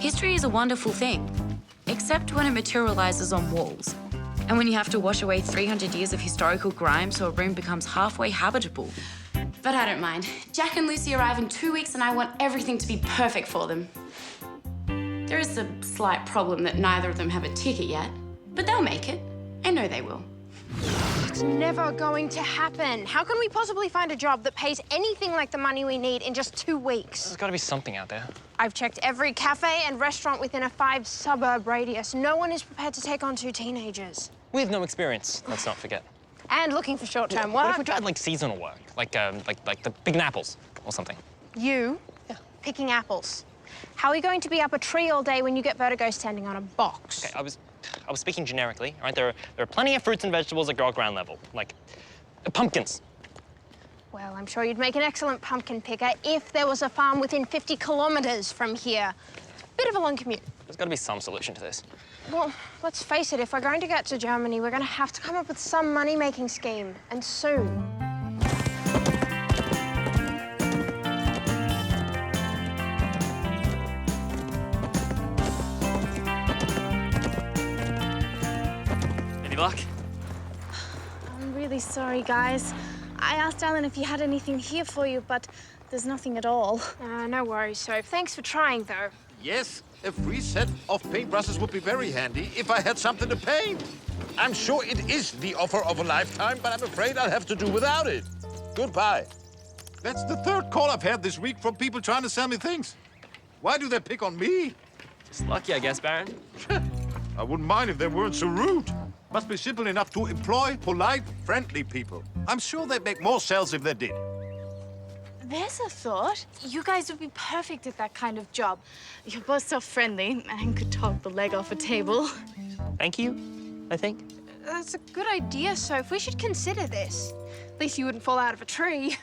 History is a wonderful thing, except when it materializes on walls. And when you have to wash away 300 years of historical grime so a room becomes halfway habitable. But I don't mind. Jack and Lucy arrive in 2 weeks and I want everything to be perfect for them. There is a slight problem that neither of them have a ticket yet, but they'll make it. I know they will. It's never going to happen. How can we possibly find a job that pays anything like the money we need in just 2 weeks? There's got to be something out there. I've checked every cafe and restaurant within a 5-suburb radius. No one is prepared to take on 2 teenagers. We have no experience, let's not forget. And looking for short-term work. What if we tried, like, seasonal work? Like the picking apples or something? You? Yeah. Picking apples. How are you going to be up a tree all day when you get vertigo standing on a box? Okay, I was speaking generically, all right? There are plenty of fruits and vegetables that grow at ground level, like pumpkins. Well, I'm sure you'd make an excellent pumpkin picker if there was a farm within 50 kilometers from here. Bit of a long commute. There's got to be some solution to this. Well, let's face it, if we're going to get to Germany, we're going to have to come up with some money-making scheme, and soon. Any luck? I'm really sorry, guys. I asked Alan if he had anything here for you, but there's nothing at all. No worries, Soph. Thanks for trying, though. Yes, a free set of paintbrushes would be very handy if I had something to paint. I'm sure it is the offer of a lifetime, but I'm afraid I'll have to do without it. Goodbye. That's the 3rd call I've had this week from people trying to sell me things. Why do they pick on me? Just lucky, I guess, Baron. I wouldn't mind if they weren't so rude. Must be simple enough to employ polite, friendly people. I'm sure they'd make more sales if they did. There's a thought. You guys would be perfect at that kind of job. You're both so friendly and could talk the leg off a table. Thank you, I think. That's a good idea, Soph. We should consider this. At least you wouldn't fall out of a tree.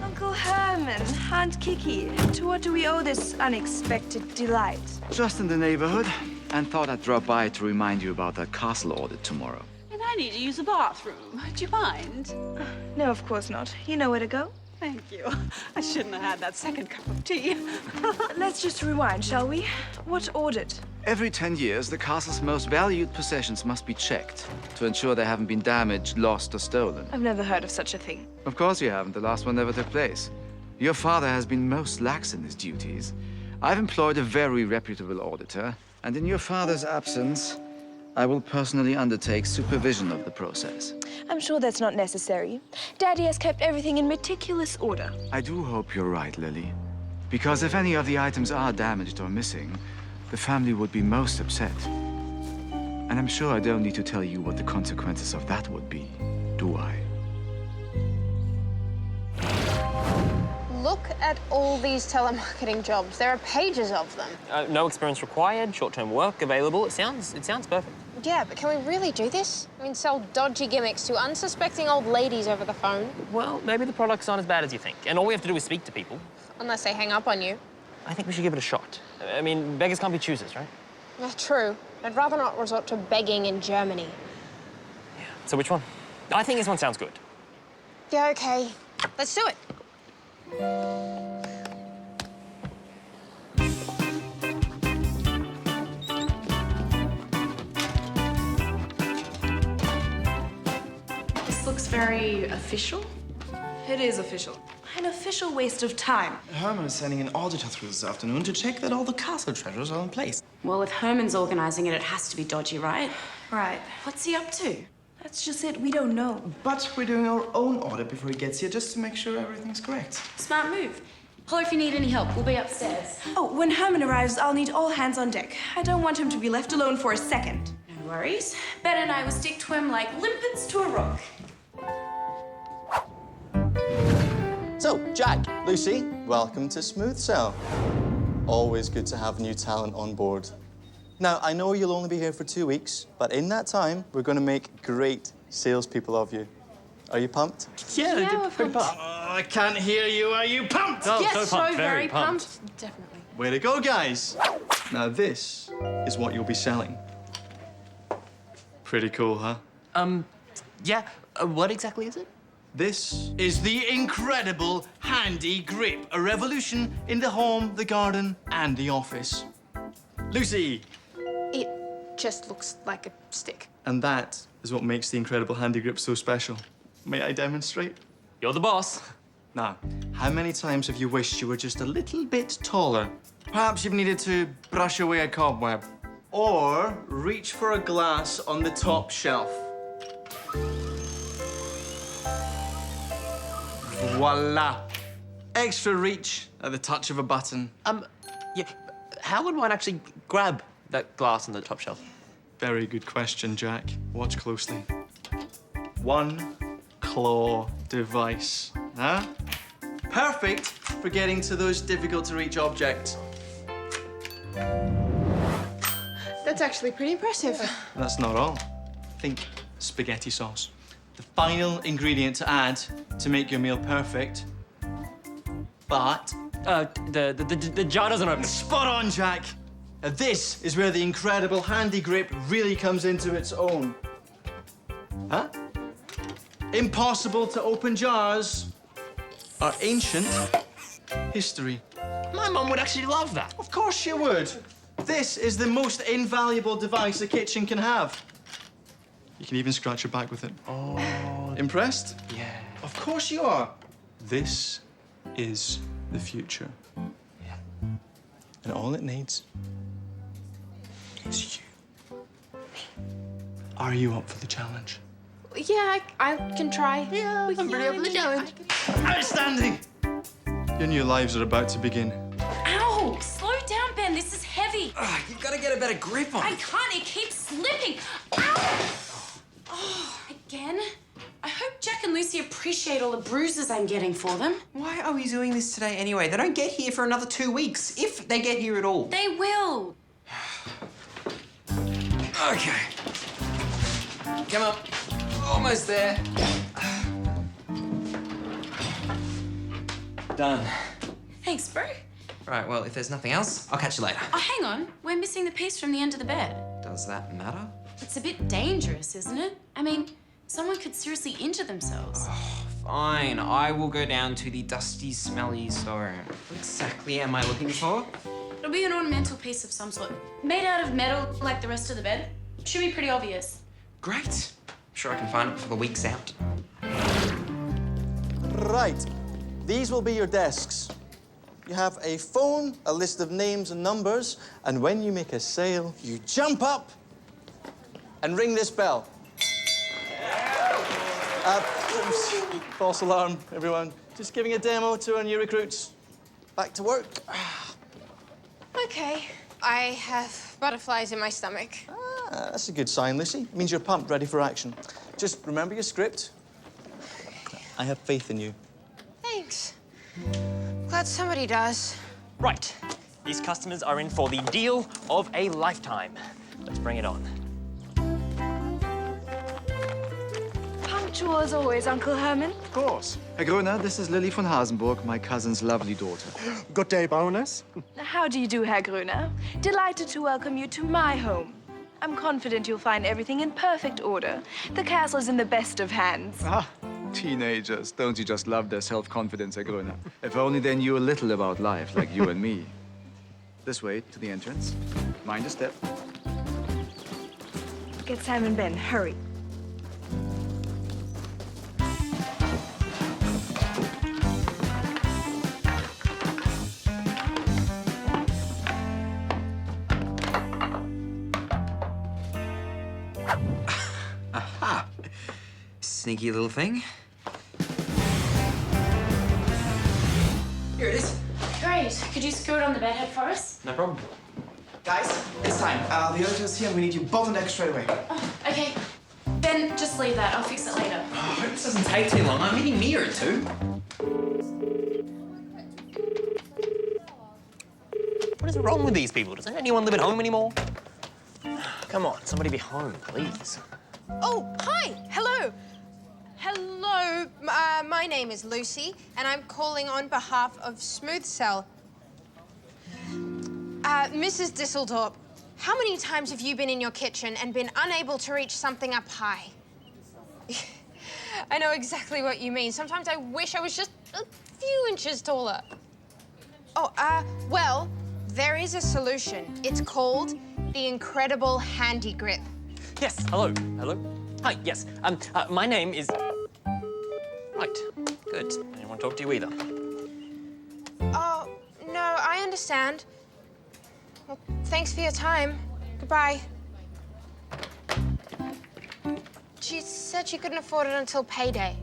Uncle Herman, Aunt Kiki, to what do we owe this unexpected delight? Just in the neighborhood, and thought I'd drop by to remind you about that castle audit tomorrow. And I need to use the bathroom. Do you mind? No, of course not. You know where to go. Thank you. I shouldn't have had that second cup of tea. Let's just rewind, shall we? What audit? Every 10 years, the castle's most valued possessions must be checked to ensure they haven't been damaged, lost, or stolen. I've never heard of such a thing. Of course you haven't. The last one never took place. Your father has been most lax in his duties. I've employed a very reputable auditor, and in your father's absence, I will personally undertake supervision of the process. I'm sure that's not necessary. Daddy has kept everything in meticulous order. I do hope you're right, Lily. Because if any of the items are damaged or missing, the family would be most upset. And I'm sure I don't need to tell you what the consequences of that would be, do I? Look at all these telemarketing jobs. There are pages of them. No experience required, short-term work available. It sounds perfect. Yeah, but can we really do this? I mean, sell dodgy gimmicks to unsuspecting old ladies over the phone? Well, maybe the products aren't as bad as you think. And all we have to do is speak to people. Unless they hang up on you. I think we should give it a shot. I mean, beggars can't be choosers, right? Yeah, true. I'd rather not resort to begging in Germany. Yeah. So which one? I think this one sounds good. Yeah, okay. Let's do it. This looks very official. It is official. An official waste of time. Herman is sending an auditor through this afternoon to check that all the castle treasures are in place. Well, if Herman's organizing it, it has to be dodgy, right? Right. What's he up to? That's just it. We don't know. But we're doing our own audit before he gets here, just to make sure everything's correct. Smart move. Holler if you need any help. We'll be upstairs. Oh, when Herman arrives, I'll need all hands on deck. I don't want him to be left alone for a second. No worries. Ben and I will stick to him like limpets to a rock. So, Jack, Lucy, welcome to Smooth Cell. Always good to have new talent on board. Now, I know you'll only be here for 2 weeks, but in that time, we're going to make great salespeople of you. Are you pumped? Yeah, we're pumped. Oh, I can't hear you. Are you pumped? Oh, Yes, so pumped, very pumped. Definitely. Way to go, guys. Now, this is what you'll be selling. Pretty cool, huh? Yeah. What exactly is it? This is the incredible handy grip. A revolution in the home, the garden, and the office. Lucy! It just looks like a stick. And that is what makes the incredible handy grip so special. May I demonstrate? You're the boss. Now, how many times have you wished you were just a little bit taller? Perhaps you've needed to brush away a cobweb. Or reach for a glass on the top shelf. Voila! Extra reach at the touch of a button. Yeah. How would one actually grab that glass on the top shelf? Very good question, Jack. Watch closely. One claw device, huh? Perfect for getting to those difficult-to-reach objects. That's actually pretty impressive. That's not all. Think spaghetti sauce. The final ingredient to add to make your meal perfect. But... the jar doesn't open. Spot on, Jack. Now, this is where the incredible handy grip really comes into its own. Huh? Impossible to open jars are ancient history. My mum would actually love that. Of course she would. This is the most invaluable device a kitchen can have. You can even scratch your back with it. Oh. Impressed? Yeah. Of course you are. This is the future. Yeah. And all it needs is you. Are you up for the challenge? Yeah, I can try. Yeah, I'm pretty up for the challenge. Outstanding! Your new lives are about to begin. Ow! Slow down, Ben. This is heavy. You've got to get a better grip on I it. can't. It keeps slipping. Ow! Oh, again? I hope Jack and Lucy appreciate all the bruises I'm getting for them. Why are we doing this today anyway? They don't get here for another 2 weeks, if they get here at all. They will. Okay. Come on. Almost there. Done. Thanks, bro. Right, well, if there's nothing else, I'll catch you later. Oh, hang on. We're missing the piece from the end of the bed. Does that matter? It's a bit dangerous, isn't it? I mean, someone could seriously injure themselves. Fine, I will go down to the dusty, smelly storeroom. What exactly am I looking for? It'll be an ornamental piece of some sort. Made out of metal like the rest of the bed. Should be pretty obvious. Great. I'm sure I can find it before the week's out. Right. These will be your desks. You have a phone, a list of names and numbers, and when you make a sale, you jump up and ring this bell. Oops, false alarm, everyone. Just giving a demo to our new recruits. Back to work. Okay. I have butterflies in my stomach. That's a good sign, Lucy. It means you're pumped, ready for action. Just remember your script. I have faith in you. Thanks. Glad somebody does. Right. These customers are in for the deal of a lifetime. Let's bring it on. Punctual as always, Uncle Herman. Of course. Herr Gröner, this is Lily von Hasenburg, my cousin's lovely daughter. Good day, Baroness. How do you do, Herr Gröner? Delighted to welcome you to my home. I'm confident you'll find everything in perfect order. The castle's in the best of hands. Ah, teenagers. Don't you just love their self-confidence, Herr Gröner? If only they knew a little about life, like you and me. This way to the entrance. Mind a step. Get Sam and Ben, hurry. Aha! Sneaky little thing. Here it is. Great. Could you screw it on the bedhead for us? No problem. Guys, it's time. The auditor's here and we need you both on deck straight away. Oh, okay. Ben, just leave that. I'll fix it later. I hope this doesn't take too long. I'm meeting Mia at 2. What is wrong with these people? Doesn't anyone live at home anymore? Come on, somebody be home, please. Oh, hi. Hello. Hello. My name is Lucy, and I'm calling on behalf of Smooth Cell. Mrs. Disseldorp How many times have you been in your kitchen and been unable to reach something up high? I know exactly what you mean. Sometimes I wish I was just a few inches taller. Oh, well, there is a solution. It's called the Incredible Handy Grip. Yes, hello. Hello? Hi, yes. My name is... Right, good. I didn't want to talk to you either. Oh, no, I understand. Well, thanks for your time. Goodbye. She said she couldn't afford it until payday.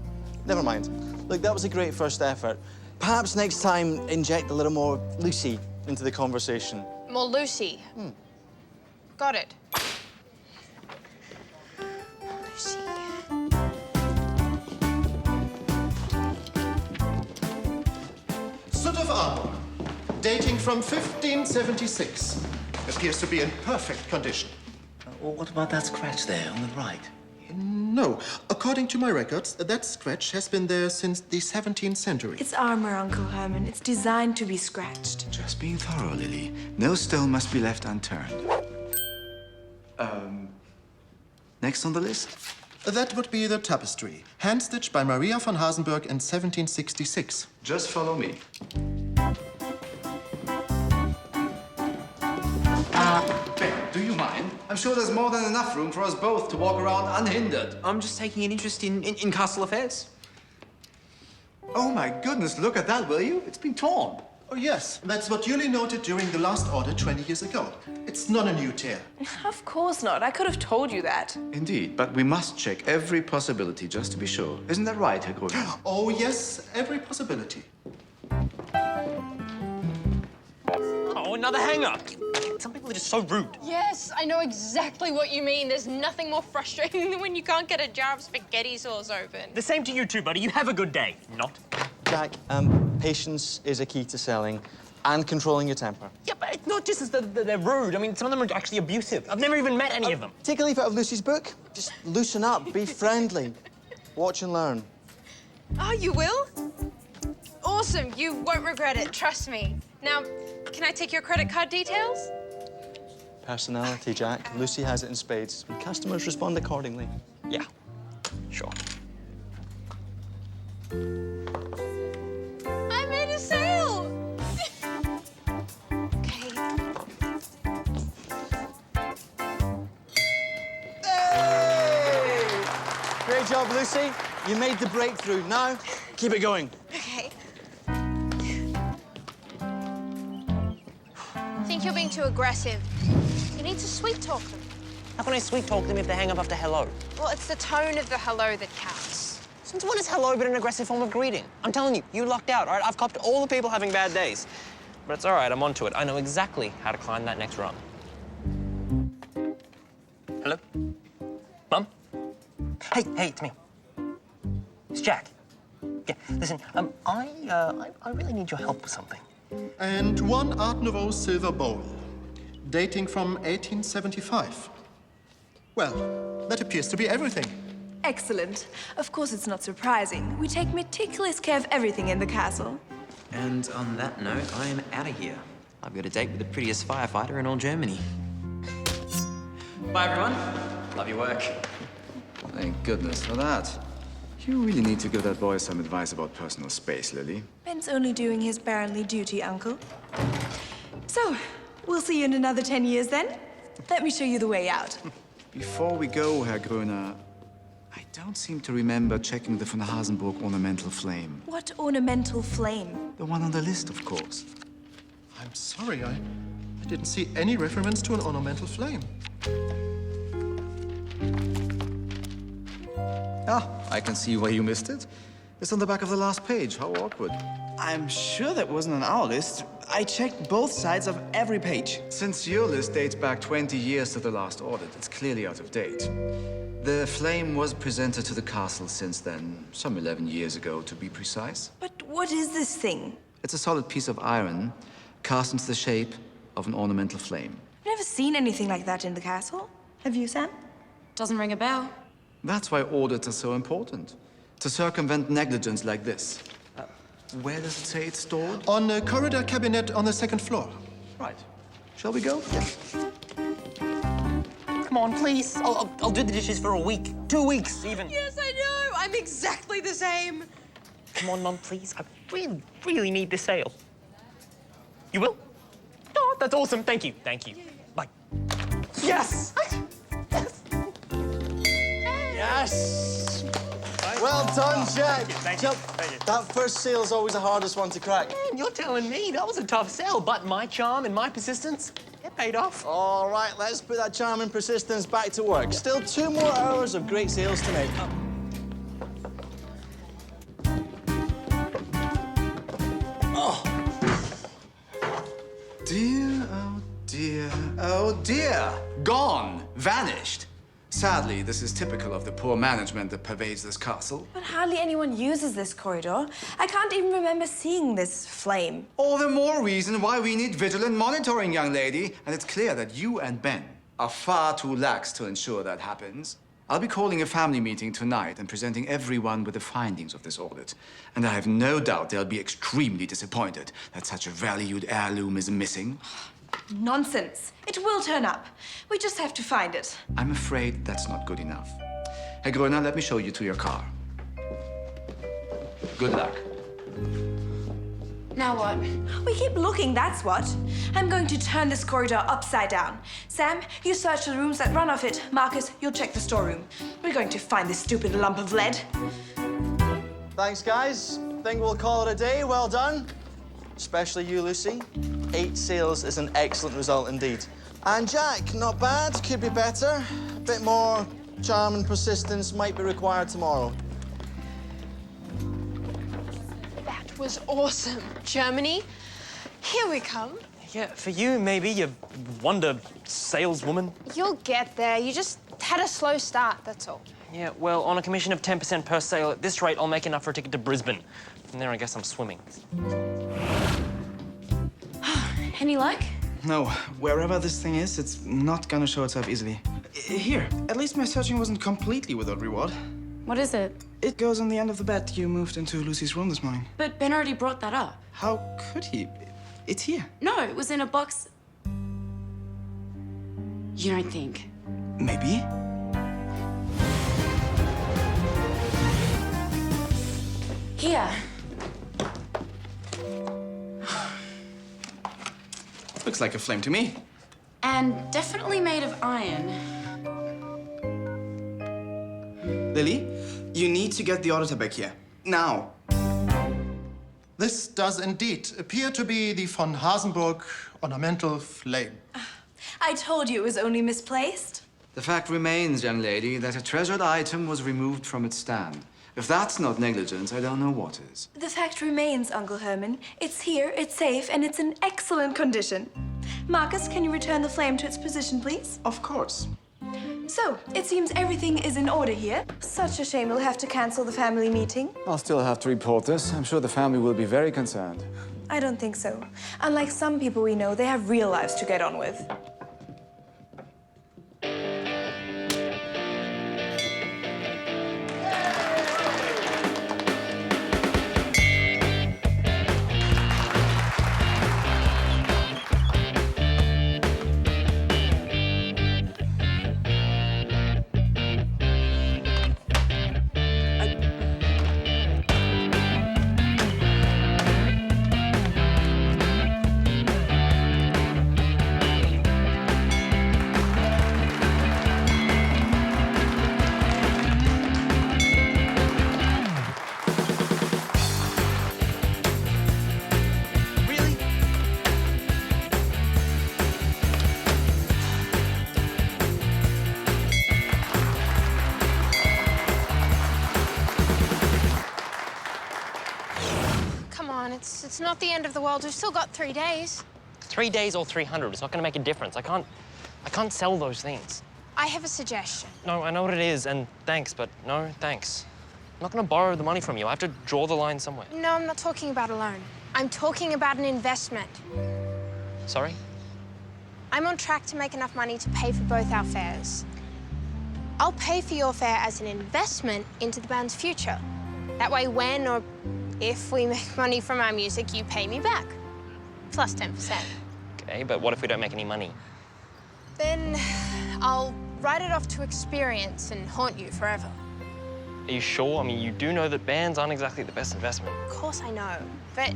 Never mind. Look, that was a great first effort. Perhaps next time, inject a little more Lucy into the conversation. More Lucy. Got it. Lucy. Suit of armor, dating from 1576. Appears to be in perfect condition. Well, what about that scratch there on the right? No. According to my records, that scratch has been there since the 17th century. It's armor, Uncle Herman. It's designed to be scratched. Just being thorough, Lily. No stone must be left unturned. Next on the list? That would be the tapestry, hand-stitched by Maria von Hasenberg in 1766. Just follow me. Ben, do you mind? I'm sure there's more than enough room for us both to walk around unhindered. I'm just taking an interest in castle affairs. Oh my goodness, look at that, will you? It's been torn. Oh, yes. That's what Julie noted during the last audit 20 years ago. It's not a new tear. Of course not. I could have told you that. Indeed, but we must check every possibility just to be sure. Isn't that right, Herr Gruner? Oh, yes, every possibility. Oh, another hanger. Some people are just so rude. Yes, I know exactly what you mean. There's nothing more frustrating than when you can't get a jar of spaghetti sauce open. The same to you too, buddy. You have a good day. Not. Jack, patience is a key to selling and controlling your temper. Yeah, but it's not just that they're rude. I mean, some of them are actually abusive. I've never even met any of them. Take a leaf out of Lucy's book. Just loosen up, be friendly. Watch and learn. Oh, you will? Awesome. You won't regret it. Trust me. Now, can I take your credit card details? Personality, Jack. Lucy has it in spades. And customers respond accordingly. Yeah, sure. I made a sale! Okay. Hey! Great job, Lucy. You made the breakthrough. Now, keep it going. Okay. I think you're being too aggressive. You need to sweet-talk them. How can I sweet-talk them if they hang up after hello? Well, it's the tone of the hello that counts. Since when is hello but an aggressive form of greeting? I'm telling you, you lucked out, all right? I've copped all the people having bad days. But it's all right, I'm onto it. I know exactly how to climb that next rung. Hello? Mum? Hey, it's me. It's Jack. Yeah, listen, I really need your help with something. And one Art Nouveau silver bowl, dating from 1875. Well, that appears to be everything. Excellent. Of course, it's not surprising. We take meticulous care of everything in the castle. And on that note, I am out of here. I've got a date with the prettiest firefighter in all Germany. Bye, everyone. Love your work. Thank goodness for that. You really need to give that boy some advice about personal space, Lily. Ben's only doing his barrenly duty, Uncle. So, we'll see you in another 10 years then. Let me show you the way out. Before we go, Herr Gruner, I don't seem to remember checking the von Hasenburg ornamental flame. What ornamental flame? The one on the list, of course. I'm sorry, I didn't see any reference to an ornamental flame. Ah, I can see why you missed it. It's on the back of the last page. How awkward. I'm sure that wasn't on our list. I checked both sides of every page. Since your list dates back 20 years to the last audit, it's clearly out of date. The flame was presented to the castle since then, some 11 years ago, to be precise. But what is this thing? It's a solid piece of iron cast into the shape of an ornamental flame. I've never seen anything like that in the castle. Have you, Sam? Doesn't ring a bell. That's why audits are so important. To circumvent negligence like this. Where does it say it's stored? On a corridor cabinet on the second floor. Right. Shall we go? Yeah. Come on, please. I'll do the dishes for a week, 2 weeks even. Yes, I know. I'm exactly the same. Come on, Mum, please. I really, really need this sale. You will? Oh, that's awesome. Thank you. Thank you. Bye. Yes! Yes! Well done, Jack. Thank you. Thank you. That first sale's always the hardest one to crack. Man, you're telling me that was a tough sell, but my charm and my persistence, it paid off. All right, let's put that charm and persistence back to work. Still 2 more hours of great sales to make. Oh. Dear, oh dear, oh dear. Gone, vanished. Sadly, this is typical of the poor management that pervades this castle. But hardly anyone uses this corridor. I can't even remember seeing this flame. All the more reason why we need vigilant monitoring, young lady. And it's clear that you and Ben are far too lax to ensure that happens. I'll be calling a family meeting tonight and presenting everyone with the findings of this audit. And I have no doubt they'll be extremely disappointed that such a valued heirloom is missing. Nonsense. It will turn up. We just have to find it. I'm afraid that's not good enough. Herr Gröner, let me show you to your car. Good luck. Now what? We keep looking, that's what. I'm going to turn this corridor upside down. Sam, you search the rooms that run off it. Marcus, you'll check the storeroom. We're going to find this stupid lump of lead. Thanks, guys. Think we'll call it a day. Well done. Especially you, Lucy. 8 sales is an excellent result indeed. And Jack, not bad. Could be better. A bit more charm and persistence might be required tomorrow. That was awesome. Germany, here we come. Yeah, for you, maybe, you wonder saleswoman. You'll get there. You just had a slow start, that's all. Yeah, well, on a commission of 10% per sale, at this rate, I'll make enough for a ticket to Brisbane. From there, I guess I'm swimming. Any luck? No, wherever this thing is, it's not gonna show itself easily. Here, at least my searching wasn't completely without reward. What is it? It goes on the end of the bed you moved into Lucy's room this morning. But Ben already brought that up. How could he? It's here. No, it was in a box. You don't think? Maybe. Here. Looks like a flame to me. And definitely made of iron. Lily, you need to get the auditor back here. Now. This does indeed appear to be the von Hasenburg ornamental flame. I told you it was only misplaced. The fact remains, young lady, that a treasured item was removed from its stand. If that's not negligence, I don't know what is. The fact remains, Uncle Herman. It's here, it's safe, and it's in excellent condition. Marcus, can you return the flame to its position, please? Of course. So, it seems everything is in order here. Such a shame we'll have to cancel the family meeting. I'll still have to report this. I'm sure the family will be very concerned. I don't think so. Unlike some people we know, they have real lives to get on with. It's not the end of the world. We've still got 3 days. 3 days or 300, it's not gonna make a difference. I can't sell those things. I have a suggestion. No, I know what it is, and thanks, but no, thanks. I'm not gonna borrow the money from you. I have to draw the line somewhere. No, I'm not talking about a loan. I'm talking about an investment. Sorry? I'm on track to make enough money to pay for both our fares. I'll pay for your fare as an investment into the band's future. That way, when or if we make money from our music, you pay me back. Plus 10%. Okay, but what if we don't make any money? Then I'll write it off to experience and haunt you forever. Are you sure? I mean, you do know that bands aren't exactly the best investment. Of course I know, but I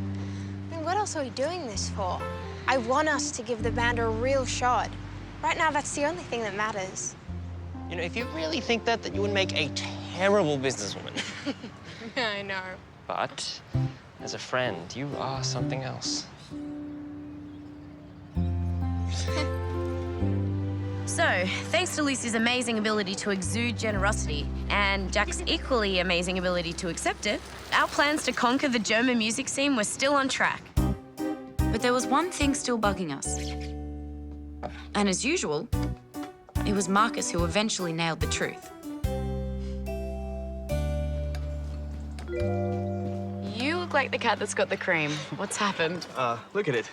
mean, what else are we doing this for? I want us to give the band a real shot. Right now, that's the only thing that matters. You know, if you really think that, then you would make a terrible businesswoman. I know. But as a friend, you are something else. So, thanks to Lucy's amazing ability to exude generosity and Jack's equally amazing ability to accept it, our plans to conquer the German music scene were still on track. But there was one thing still bugging us. And as usual, it was Marcus who eventually nailed the truth. You look like the cat that's got the cream. What's happened? Look at it.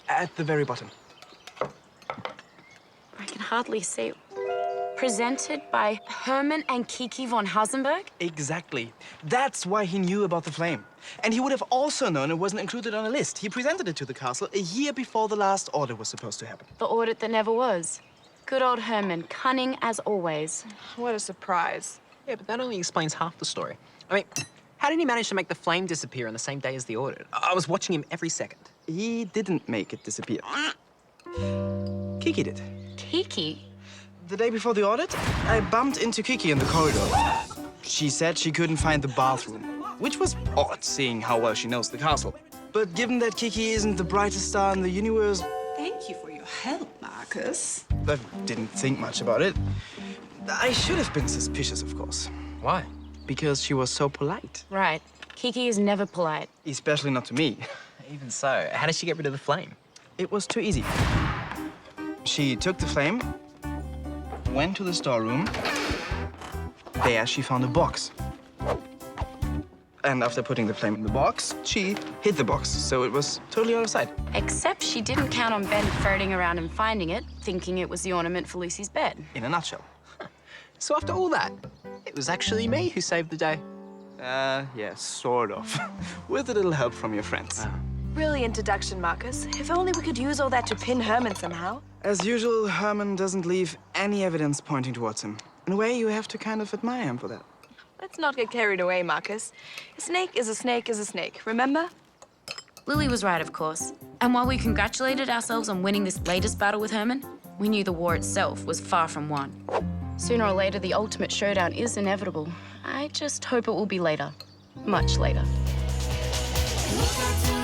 At the very bottom. I can hardly see. Presented by Herman and Kiki von Hasenberg? Exactly. That's why he knew about the flame. And he would have also known it wasn't included on a list. He presented it to the castle a year before the last order was supposed to happen. The audit that never was. Good old Herman, cunning as always. What a surprise. Yeah, but that only explains half the story. I mean, how did he manage to make the flame disappear on the same day as the audit? I was watching him every second. He didn't make it disappear. Kiki did. Kiki? The day before the audit, I bumped into Kiki in the corridor. She said she couldn't find the bathroom, which was odd, seeing how well she knows the castle. But given that Kiki isn't the brightest star in the universe... Thank you for your help, Marcus. I didn't think much about it. I should have been suspicious, of course. Why? Because she was so polite. Right. Kiki is never polite. Especially not to me. Even so, how did she get rid of the flame? It was too easy. She took the flame, went to the storeroom. There she found a box. And after putting the flame in the box, she hid the box, so it was totally out of sight. Except she didn't count on Ben ferreting around and finding it, thinking it was the ornament for Lucy's bed. In a nutshell. So after all that, it was actually me who saved the day. Yeah, sort of. With a little help from your friends. Brilliant deduction, Marcus. If only we could use all that to pin Herman somehow. As usual, Herman doesn't leave any evidence pointing towards him. In a way, you have to kind of admire him for that. Let's not get carried away, Marcus. A snake is a snake is a snake, remember? Lily was right, of course. And while we congratulated ourselves on winning this latest battle with Herman, we knew the war itself was far from won. Sooner or later, the ultimate showdown is inevitable. I just hope it will be later. Much later. Look at